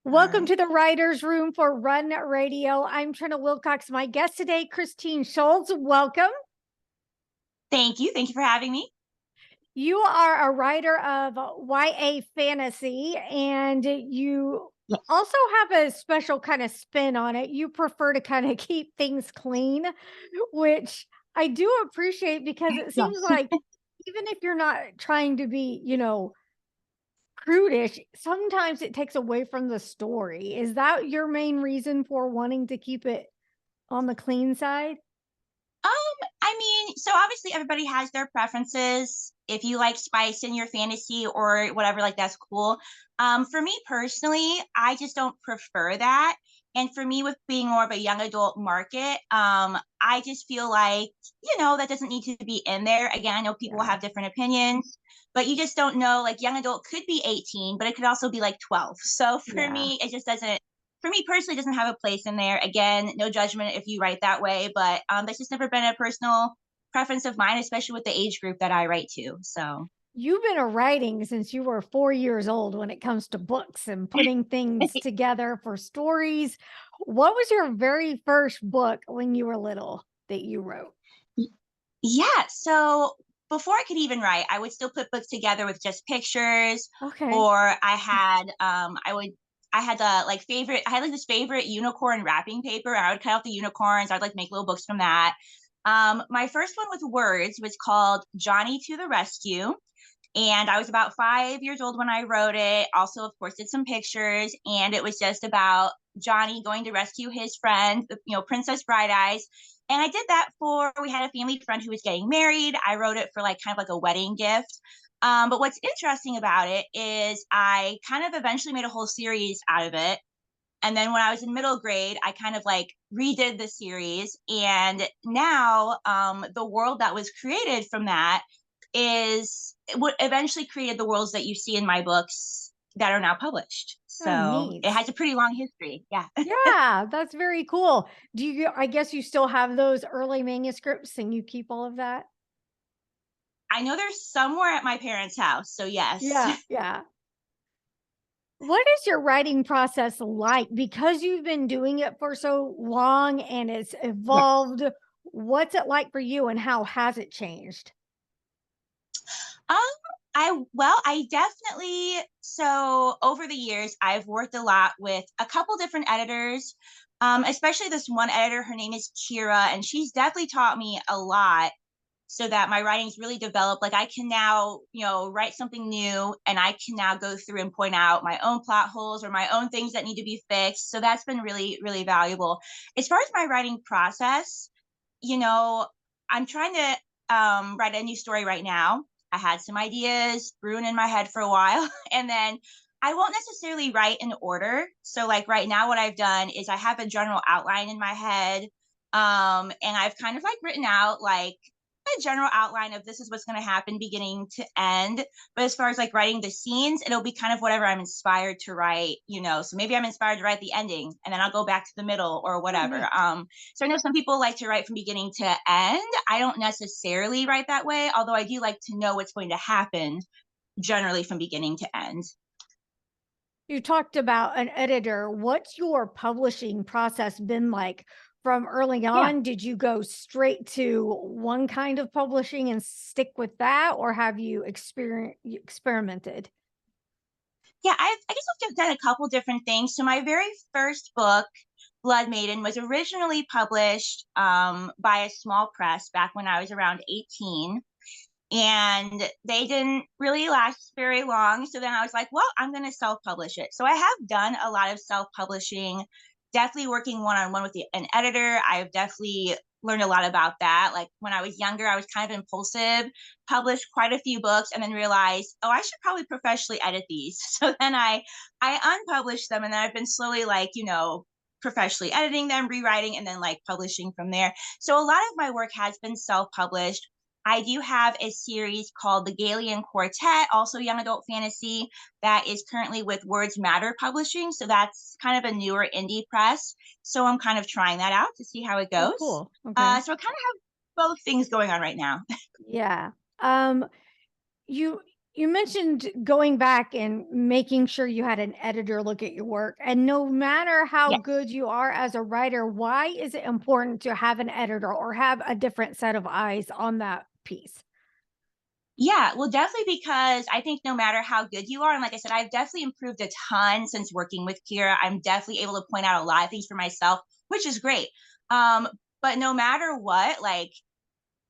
All Welcome right. to the Writers Room for Run Radio. I'm Trina Wilcox. My guest today, Christine Schulze. Welcome. Thank you. Thank you for having me. You are a writer of YA fantasy, and you Yes. also have a special kind of spin on it. You prefer to kind of keep things clean, which I do appreciate because it seems Yes. like even if you're not trying to be, prudish, sometimes it takes away from the story. Is that your main reason for wanting to keep it on the clean side? I mean, so obviously everybody has their preferences. If you like spice in your fantasy or whatever, like that's cool. For me personally, I just don't prefer that. And for me, with being more of a young adult market, I just feel like, that doesn't need to be in there. Again, I know people will Yeah. have different opinions, but you just don't know. Like young adult could be 18, but it could also be like 12. So for Yeah. me, it just doesn't for me personally doesn't have a place in there. Again, no judgment if you write that way, but that's just never been a personal preference of mine, especially with the age group that I write to. So You've been a writing since you were 4 years old when it comes to books and putting things together for stories. What was your very first book when you were little that you wrote? yeah, so before I could even write, I would still put books together with just pictures, Okay. or I had the like favorite I had like this favorite unicorn wrapping paper, and I would cut out the unicorns. I'd like make little books from that. My first one with words was called Johnny to the Rescue. And I was about 5 years old when I wrote it. Also, of course, did some pictures, and it was just about Johnny going to rescue his friend, Princess Bright Eyes. And I did that we had a family friend who was getting married. I wrote it for like kind of like a wedding gift. But what's interesting about it is I kind of eventually made a whole series out of it. And then when I was in middle grade, I kind of like redid the series. And now the world that was created from that is what eventually created the worlds that you see in my books that are now published. Oh, So it neat. has a pretty long history. Yeah. Yeah, that's very cool. I guess you still have those early manuscripts and you keep all of that? I know there's somewhere at my parents' house. So yes. Yeah, yeah. What is your writing process like? Because you've been doing it for so long and it's Yes. evolved, what's it like for you and how has it changed? Um, I definitely so over the years I've worked a lot with a couple different editors. Especially this one editor, her name is Kira, and she's definitely taught me a lot so that my writing's really developed. Like I can now, write something new and I can now go through and point out my own plot holes or my own things that need to be fixed. So that's been really, really valuable. As far as my writing process, you know, I'm trying to write a new story right now. I had some ideas brewing in my head for a while, and then I won't necessarily write in order. So, like right now, what I've done is I have a general outline in my head, and I've kind of like written out like a general outline of this is what's going to happen beginning to end. But as far as like writing the scenes, it'll be kind of whatever I'm inspired to write. So maybe I'm inspired to write the ending, and then I'll go back to the middle or Oh, whatever. neat. So I know some people like to write from beginning to end. I don't necessarily write that way, although I do like to know what's going to happen generally from beginning to end. You talked about an editor. What's your publishing process been like from early Yeah. on? Did you go straight to one kind of publishing and stick with that, or have you experimented? Yeah, I guess I've done a couple different things. So my very first book, Blood Maiden, was originally published by a small press back when I was around 18. And they didn't really last very long. So then I was like, well, I'm going to self publish it. So I have done a lot of self publishing, definitely working one on one with an editor. I've definitely learned a lot about that. Like when I was younger, I was kind of impulsive, published quite a few books, and then realized, oh, I should probably professionally edit these. So then I unpublished them, and then I've been slowly like, professionally editing them, rewriting, and then like publishing from there. So a lot of my work has been self published. I do have a series called The Galian Quartet, also young adult fantasy, that is currently with Words Matter Publishing. So that's kind of a newer indie press. So I'm kind of trying that out to see how it Oh, goes. cool. Okay. So I kind of have both things going on right now. Yeah. Um, you You mentioned going back and making sure you had an editor look at your work. And no matter how good Yes. you are as a writer, why is it important to have an editor or have a different set of eyes on that piece? Yeah, well, definitely because I think no matter how good you are, and like I said, I've definitely improved a ton since working with Kira. I'm definitely able to point out a lot of things for myself, which is great. Um, but no matter what, like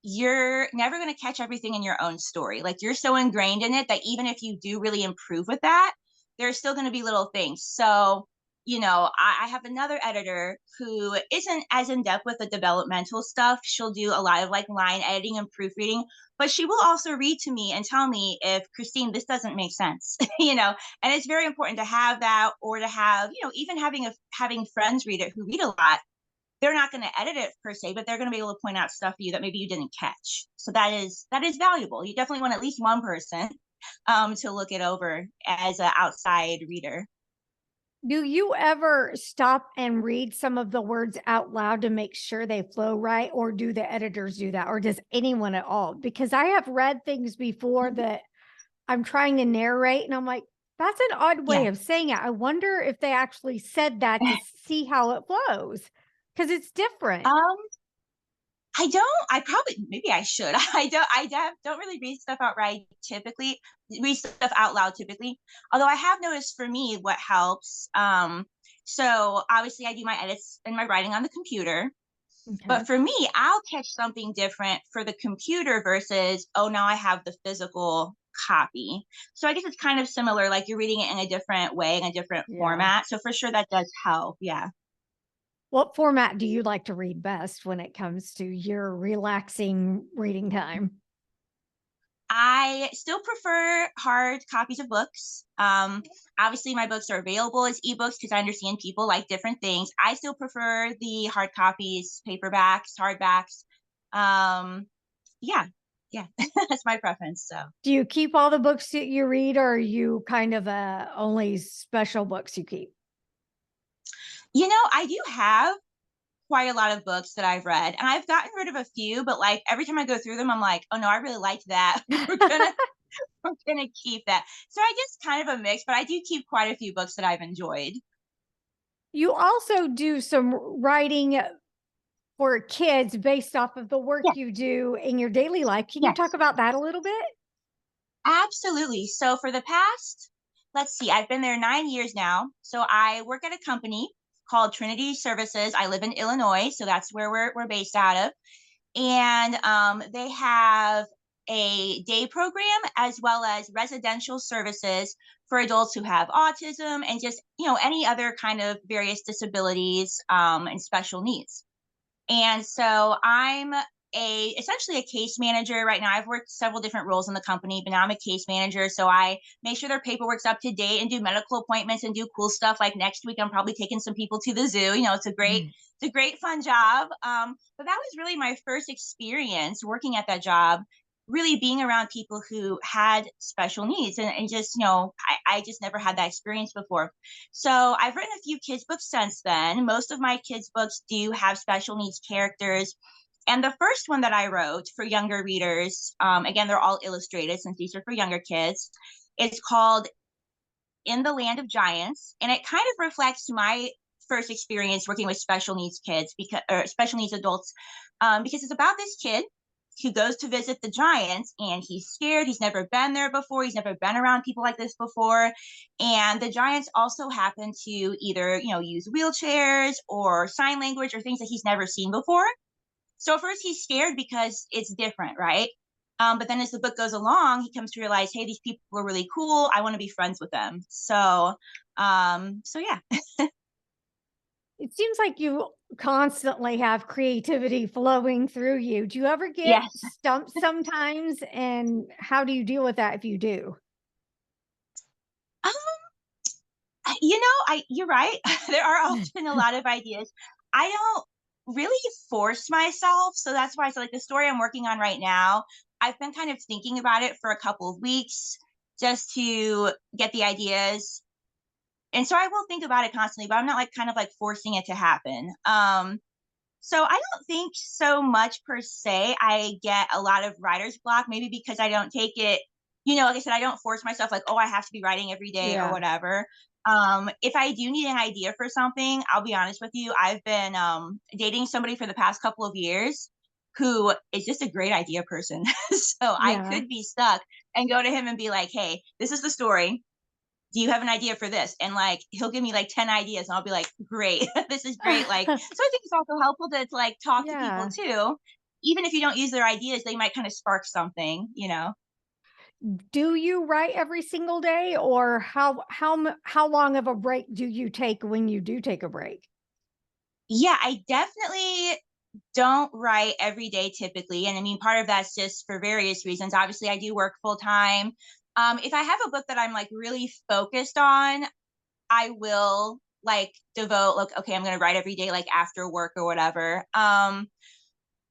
you're never going to catch everything in your own story. Like you're so ingrained in it that even if you do really improve with that, there's still going to be little things. So, I have another editor who isn't as in depth with the developmental stuff. She'll do a lot of like line editing and proofreading, but she will also read to me and tell me if Christine, this doesn't make sense, and it's very important to have that or to have, even having friends read it who read a lot. They're not going to edit it per se, but they're going to be able to point out stuff to you that maybe you didn't catch. So that is valuable. You definitely want at least one person to look it over as an outside reader. Do you ever stop and read some of the words out loud to make sure they flow right? Or do the editors do that? Or does anyone at all? Because I have read things before Mhm. that I'm trying to narrate and I'm like, that's an odd way Yeah. of saying it. I wonder if they actually said that to see how it flows because it's different. Um, I don't. I probably maybe I should. I don't really read stuff outright typically. Read stuff out loud typically. Although I have noticed for me what helps. So obviously I do my edits and my writing on the computer. Okay. But for me, I'll catch something different for the computer versus, oh, now I have the physical copy. So I guess it's kind of similar, like you're reading it in a different way, in a different Yeah. format. So for sure that does help. Yeah. What format do you like to read best when it comes to your relaxing reading time? I still prefer hard copies of books. Obviously, my books are available as ebooks because I understand people like different things. I still prefer the hard copies, paperbacks, hardbacks. Um, yeah, yeah, that's my preference. So. Do you keep all the books that you read or are you kind of only special books you keep? I do have quite a lot of books that I've read, and I've gotten rid of a few, but like every time I go through them, I'm like, oh no, I really liked that. We're gonna keep that. So I guess kind of a mix, but I do keep quite a few books that I've enjoyed. You also do some writing for kids based off of the work Yes, you do in your daily life. Can you talk yes, about that a little bit? absolutely. So for the past, let's see, I've been there 9 years now. So I work at a company called Trinity Services. I live in Illinois, so that's where we're based out of. And they have a day program as well as residential services for adults who have autism and just any other kind of various disabilities and special needs. And so I'm essentially a case manager right now. I've worked several different roles in the company, but now I'm a case manager. So I make sure their paperwork's up to date and do medical appointments and do cool stuff. Like next week, I'm probably taking some people to the zoo. It's a great fun job. But that was really my first experience working at that job, really being around people who had special needs and just, I just never had that experience before. So I've written a few kids' books since then. Most of my kids' books do have special needs characters. And the first one that I wrote for younger readers, again, they're all illustrated since these are for younger kids, is called In the Land of Giants. And it kind of reflects my first experience working with special needs kids or special needs adults, because it's about this kid who goes to visit the giants and he's scared. He's never been there before. He's never been around people like this before. And the giants also happen to either, use wheelchairs or sign language or things that he's never seen before. So at first he's scared because it's different, right? But then as the book goes along, he comes to realize, hey, these people are really cool. I want to be friends with them. So yeah. It seems like you constantly have creativity flowing through you. Do you ever get Yes. stumped sometimes? And how do you deal with that if you do? Um, you're right. There are often a lot of ideas. I don't really force myself, so that's why. So like the story I'm working on right now, I've been kind of thinking about it for a couple of weeks just to get the ideas. And so I will think about it constantly, but I'm not like kind of like forcing it to happen. So I don't think so much per se. I get a lot of writer's block, maybe because I don't take it. like I said, I don't force myself like, oh, I have to be writing every day or Yeah. whatever. If I do need an idea for something, I'll be honest with you, I've been dating somebody for the past couple of years who is just a great idea person. So I Yeah. could be stuck and go to him and be like, hey, this is the story. Do you have an idea for this? And like he'll give me like 10 ideas and I'll be like, great, this is great. Like, so I think it's also helpful to like talk to people Yeah. too. Even if you don't use their ideas, they might kind of spark something. Do you write every single day, or how long of a break do you take when you do take a break? Yeah, I definitely don't write every day typically. And I mean, part of that's just for various reasons. Obviously, I do work full time. If I have a book that I'm like really focused on, I will like devote like, okay, I'm gonna write every day, like after work or whatever.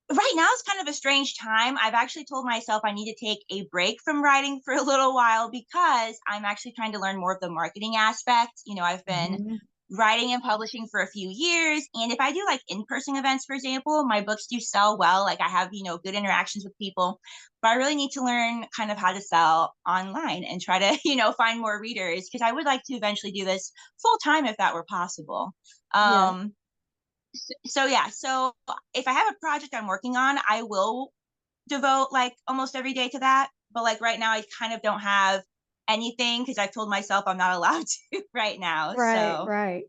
Right now is kind of a strange time. I've actually told myself I need to take a break from writing for a little while because I'm actually trying to learn more of the marketing aspect. I've been Mhm. writing and publishing for a few years. And if I do like in person events, for example, my books do sell well. Like I have, good interactions with people. But I really need to learn kind of how to sell online and try to, find more readers because I would like to eventually do this full time if that were possible. Yeah. Um, so yeah, so if I have a project I'm working on, I will devote like almost every day to that. But like right now, I kind of don't have anything because I've told myself I'm not allowed to right now. Right, So right.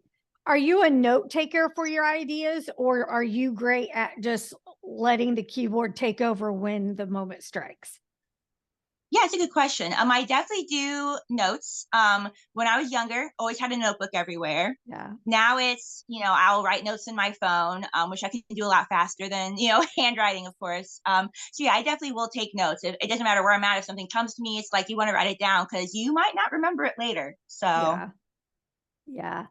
Are you a note taker for your ideas, or are you great at just letting the keyboard take over when the moment strikes? yeah, it's a good question. I definitely do notes. When I was younger, always had a notebook everywhere. Yeah. Now it's, I'll write notes in my phone, which I can do a lot faster than, handwriting, of course. So yeah, I definitely will take notes. It doesn't matter where I'm at. If something comes to me, it's like you want to write it down because you might not remember it later. So Yeah. Yeah.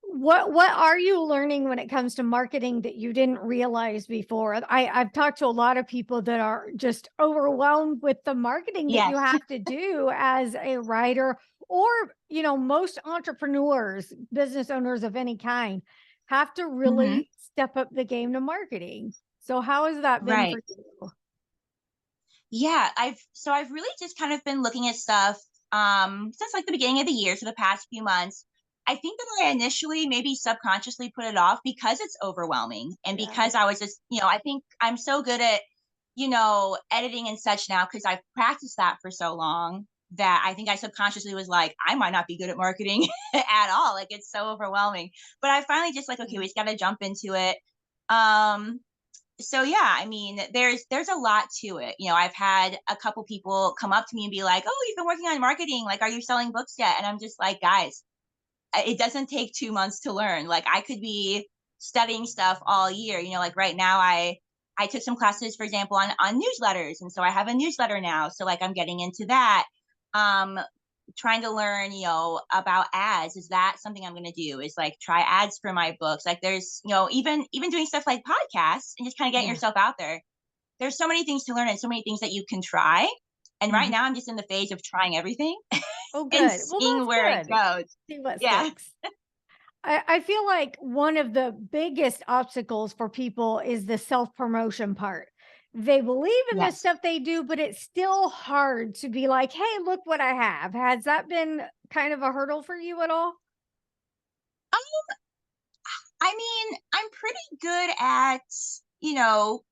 What are you learning when it comes to marketing that you didn't realize before? I've talked to a lot of people that are just overwhelmed with the marketing that you yes. have to do as a writer, or most entrepreneurs, business owners of any kind, have to Hmm. really step up the game to marketing. So how has that been Right. for you? Yeah, I've really just kind of been looking at stuff since like the beginning of the year, so the past few months. I think that I initially maybe subconsciously put it off because it's overwhelming and Yeah. because I was just, I think I'm so good at, editing and such now because I've practiced that for so long that I think I subconsciously was like, I might not be good at marketing at all. Like it's so overwhelming. But I finally just like, okay, we just gotta jump into it. Um, so yeah, I mean, there's a lot to it. I've had a couple people come up to me and be like, "Oh, you've been working on marketing. Like, are you selling books yet?" And I'm just like, "Guys, it doesn't take 2 months to learn. Like, I could be studying stuff all year. Like right now I took some classes, for example, on newsletters, and so I have a newsletter now. So like I'm getting into that. Um trying to learn, about ads. Is that something I'm going to do? Is like try ads for my books. Like there's, even doing stuff like podcasts and just kind of getting Yeah. yourself out there. There's so many things to learn and so many things that you can try. And right Mhm. now I'm just in the phase of trying everything Oh, and good. Well, seeing that's where it good. goes. See what Yeah. sticks. I feel like one of the biggest obstacles for people is the self promotion part. They believe in the Yes. stuff they do, but it's still hard to be like, hey, look what I have. Has that been kind of a hurdle for you at all? I mean, I'm pretty good at,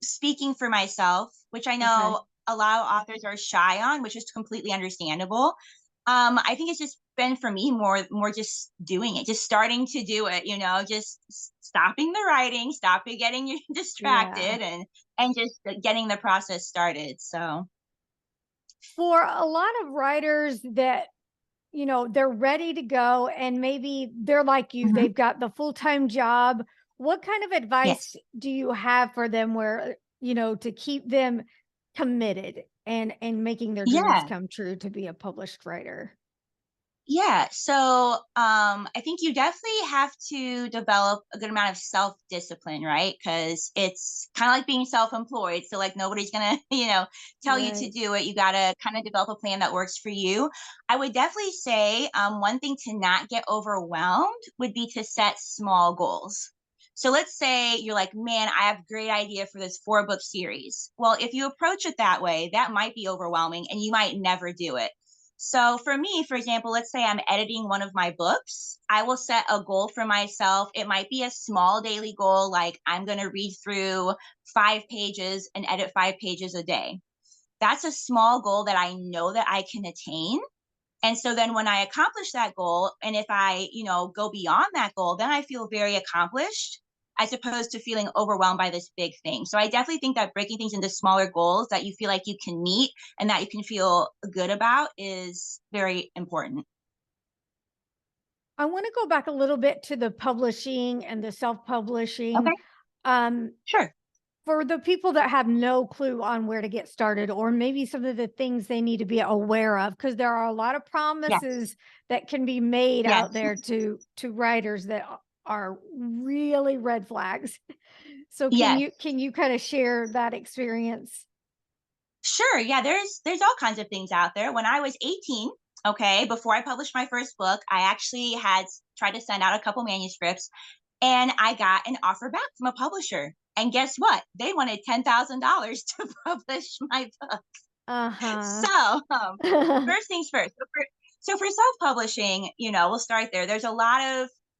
speaking for myself, which I Okay. know a lot of authors are shy on, which is completely understandable. I think it's just been for me more just doing it, just starting to do it, just stopping the writing, stopping getting you Yeah. distracted and just getting the process started. So, For a lot of writers that, they're ready to go and maybe they're like you, mhm, they've got the full time job. What kind of advice yes. do you have for them where, to keep them committed and making their dreams Yeah. come true to be a published writer? Yeah. So I think you definitely have to develop a good amount of self discipline, right? Because it's kind of like being self employed. So, like, nobody's going to, tell you to Right. do it. You got to kind of develop a plan that works for you. I would definitely say one thing to not get overwhelmed would be to set small goals. So let's say you're like, man, I have a great idea for this 4 book series. Well, if you approach it that way, that might be overwhelming and you might never do it. So for me, for example, let's say I'm editing one of my books. I will set a goal for myself. It might be a small daily goal, like I'm going to read through 5 pages and edit 5 pages a day. That's a small goal that I know that I can attain. And so then when I accomplish that goal, and if I, go beyond that goal, then I feel very accomplished as opposed to feeling overwhelmed by this big thing. So I definitely think that breaking things into smaller goals that you feel like you can meet and that you can feel good about is very important. I want to go back a little bit to the publishing and the self-publishing. Okay, Um, sure. for the people that have no clue on where to get started, or maybe some of the things they need to be aware of, because there are a lot of Yes. promises that can be made out Yes. there to writers that are really red flags. So Yes. can you kind of share that experience? Sure. Yeah, there's all kinds of things out there. When I was 18, okay, before I published my first book, I actually had tried to send out a couple manuscripts and I got an offer back from a publisher. And guess what? They wanted $10,000 to publish my book. Uh-huh. So, first things first. So for self-publishing, we'll start there.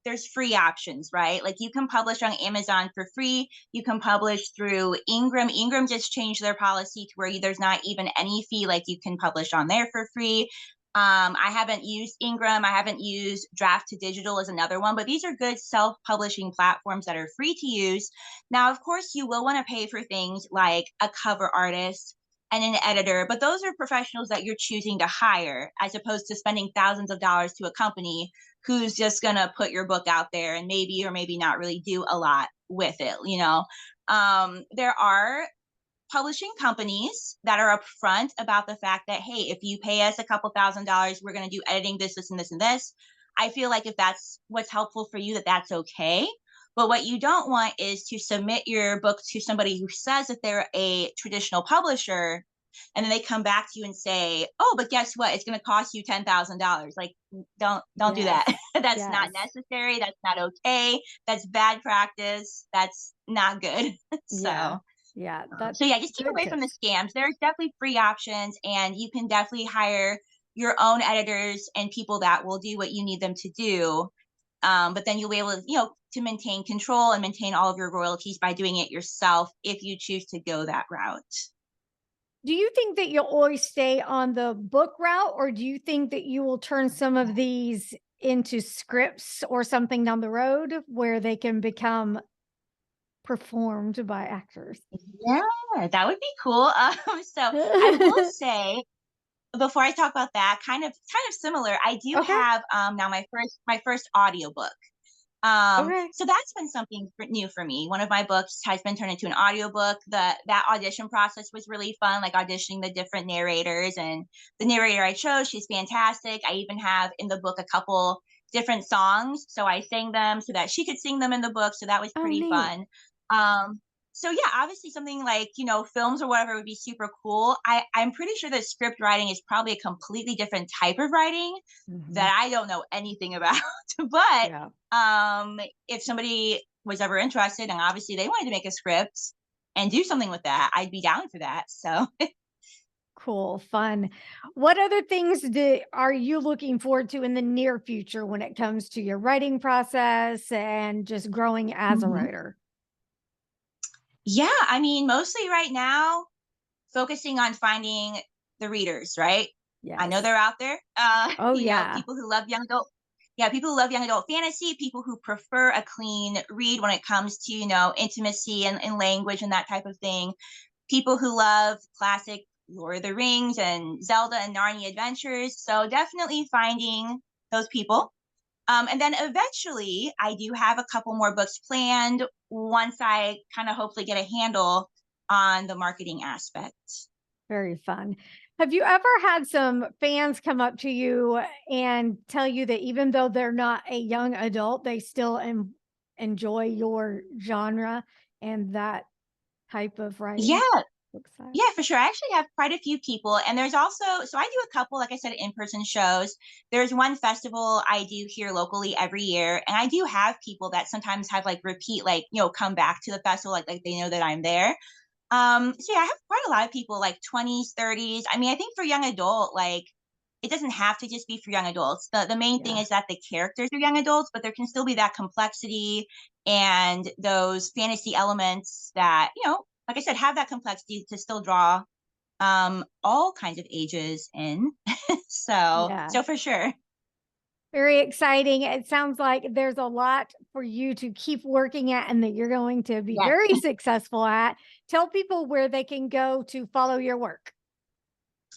There's free options, right? Like you can publish on Amazon for free. You can publish through Ingram. Ingram just changed their policy to where there's not even any fee. Like you can publish on there for free. I haven't used Ingram. I haven't used Draft to Digital as another one, but these are good self-publishing platforms that are free to use. Now, of course, you will want to pay for things like a cover artist and an editor, but those are professionals that you're choosing to hire as opposed to spending thousands of dollars to a company who's just going to put your book out there and maybe or maybe not really do a lot with it. There are publishing companies that are upfront about the fact that, hey, if you pay us a couple $1,000s, we're going to do editing, this, and this, and this. I feel like if that's what's helpful for you, that's okay. But what you don't want is to submit your book to somebody who says that they're a traditional publisher, and then they come back to you and say, "Oh, but guess what? It's going to cost you $10,000." Like, don't do that. Yes. That's not Yes. necessary. That's not okay. That's bad practice. That's not good. Yeah. So Yeah. so That's yeah, just keep good away from the tips. scams. There's definitely free options, and you can definitely hire your own editors and people that will do what you need them to do. But then you'll be able to, to maintain control and maintain all of your royalties by doing it yourself if you choose to go that route. Do you think that you'll always stay on the book route, or do you think that you will turn some of these into scripts or something down the road where they can become performed by actors? Yeah, that would be cool. So I will say before I talk about that, kind of similar. I do Okay. have now my first audiobook. Okay. So that's been something new for me. One of my books has been turned into an audiobook. That audition process was really fun, like auditioning the different narrators, and the narrator I chose, she's fantastic. I even have in the book a couple different songs, so I sang them so that she could sing them in the book. So that was Oh, pretty neat. fun. Um, so yeah, obviously something like films or whatever would be super cool. I'm pretty sure that script writing is probably a completely different type of writing Mhm. that I don't know anything about. But Yeah. if somebody was ever interested and obviously they wanted to make a script and do something with that, I'd be down for that. So Cool. Fun. What other things are you looking forward to in the near future when it comes to your writing process and just growing as a Mhm. writer? Yeah, I mean, mostly right now, focusing on finding the readers, right? I know Yes. they're out there. Oh, yeah. People who love people who love young adult fantasy, people who prefer a clean read when it comes to, intimacy and language and that type of thing. People who love classic Lord of the Rings and Zelda and Narnia adventures. So definitely finding those people. And then eventually, I do have a couple more books planned once I kind of hopefully get a handle on the marketing aspect. Very fun. Have you ever had some fans come up to you and tell you that even though they're not a young adult, they still enjoy your genre and that type of Yeah, writing? Looks like. Yeah, for sure. I actually have quite a few people, and there's also so I do a couple, like I said, in-person shows. There's one festival I do here locally every year, and I do have people that sometimes have like repeat, like come back to the festival, like they know that I'm there. So yeah, I have quite a lot of people like 20s, 30s. I mean, I think for young adult, like it doesn't have to just be for young adults. The main thing Yeah. is that the characters are young adults, but there can still be that complexity and those fantasy elements that, like I said, have that complexity to still draw all kinds of ages in. So Yeah. for sure. Very exciting. It sounds like there's a lot for you to keep working at and that you're going to be Yes. very successful at. Tell people where they can go to follow your work.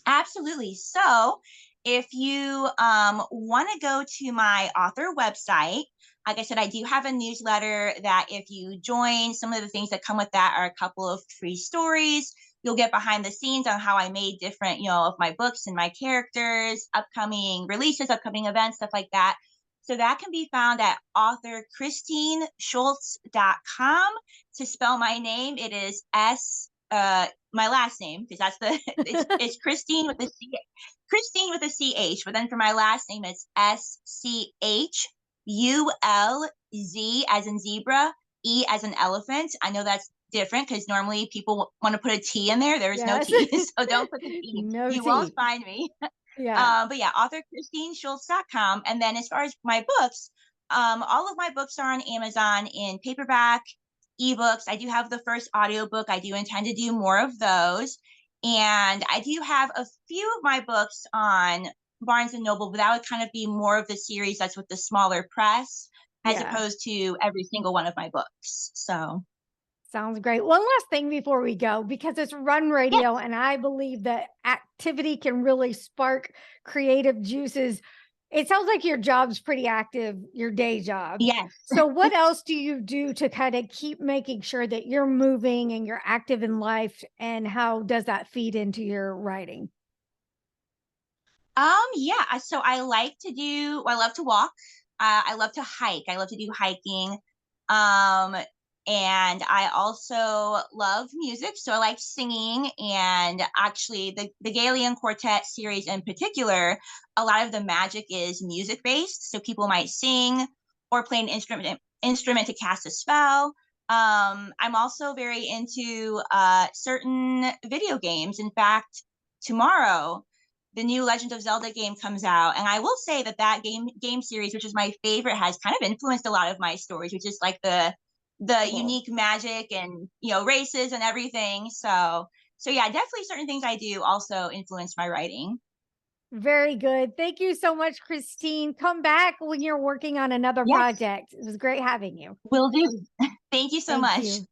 Absolutely. So, if you want to go to my author website, like I said, I do have a newsletter that if you join, some of the things that come with that are a couple of free stories. You'll get behind the scenes on how I made different, of my books and my characters, upcoming releases, upcoming events, stuff like that. So that can be found at authorchristineschulze.com. To spell my name, it is my last name, because that's the it's Christine with a C, Christine with a CH, but then for my last name it's SCHULZ as in zebra, E as in elephant. I know that's different because normally people want to put a T in there. There's no Yes. T, so don't put the T. No You won't tea. find me. Yeah. But yeah, authorchristineschultz.com. And then as far as my books, all of my books are on Amazon in paperback, ebooks. I do have the first audiobook. I do intend to do more of those. And I do have a few of my books on Barnes and Noble, but that would kind of be more of the series that's with the smaller press, as Yeah. opposed to every single one of my books. So, Sounds great. One last thing before we go, because it's Run yeah, Radio, and I believe that activity can really spark creative juices. It sounds like your job's pretty active, your day job. yes. So, what else do you do to kind of keep making sure that you're moving and you're active in life? And how does that feed into your writing? Yeah. So I love to walk. I love to hike. I love to do hiking. Um, and I also love music. So I like singing, and actually the Galian Quartet series in particular, a lot of the magic is music based. So people might sing or play an instrument to cast a spell. I'm also very into certain video games. In fact, tomorrow the new Legend of Zelda game comes out, and I will say that that game series, which is my favorite, has kind of influenced a lot of my stories, which is like the Cool. unique magic and races and everything. So yeah, definitely certain things I do also influence my writing. Very good. Thank you so much, Christine. Come back when you're working on another Yes, project. It was great having you. will do. Thank you so Thank much. you.